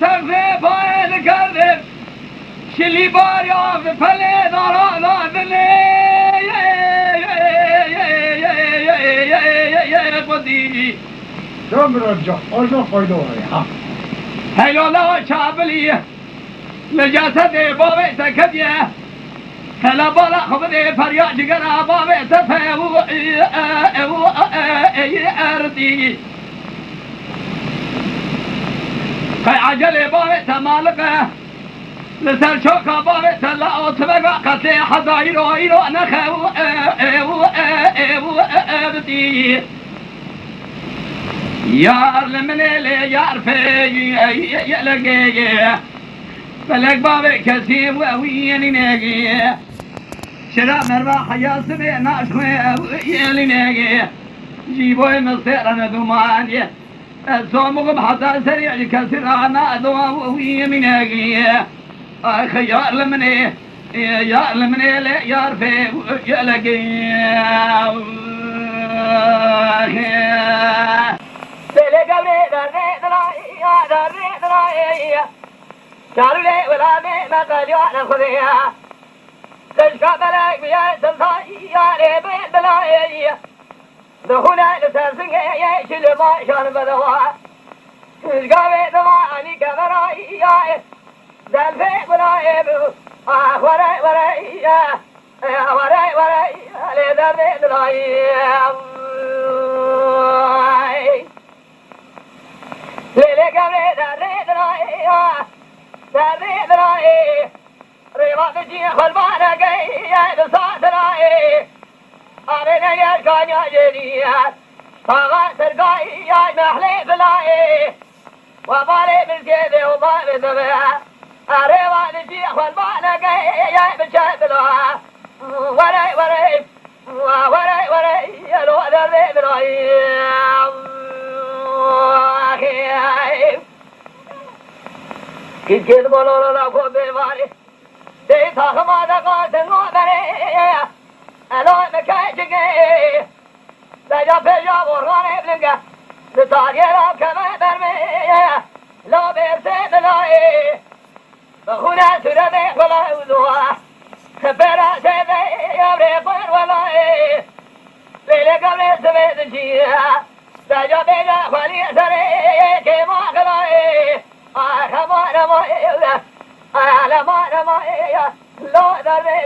سقف باید کرده شلی باری آف پله دارا قدی دم رجع آجا فایده ولی ها هیلالا چابلیه لجسد بابه تکدیه هلا بالا خبده پریا جگر بابه تفه او اردی خی عجل بابه تمالقه لسر شوكا بابه تلا اوتبقى قتل حزايرو ايرو نخو او اردي يار لمنيلي يار في يلقي فلك بابه كسيب ويني ناقي شرا مربا حيا سبي ناشخوي يلي ناقي جيبوي مصير انا دوماني الصومق بحتى سريع كسر انا دوام ويني ناقي خيار لمني يار لمني لي يار في يلقي سيلي قبري درني دراي شارو لي ولا مي ما قال يا خذيا تشكى بلاك بيا تنصاي يا لي بيت بلاي دخونا لترسنك يا شل ما شان بدوا تشكى بيت ما اني كبراي يا دلفي بلاي وراي وراي وراي وراي لي درني دراي ليلي قبري درني دراي درني دراي ريما تجي خلبانا قي دصا دراي أرينا يا كان يا جنيا طاغا سرقاي يا محلي بلاي وبالي بالكيد وبالي دبيا ريما تجي خلبانا قي بشادلا وراي وراي وراي وراي لو درني دراي كيد بولو لا كو بيواري دي تاخما دا قاتن غدري الو مكاجي دجا بيجا وراني بلنگا لتاري لا كما درمي لا بيرسي بلاي بخونا سرده ولا وزوا برا سيدي يبري قر ولاي ليلة قبل سبيت جيها دجا بيجا خلي سري كما خلاي ما لا لا لا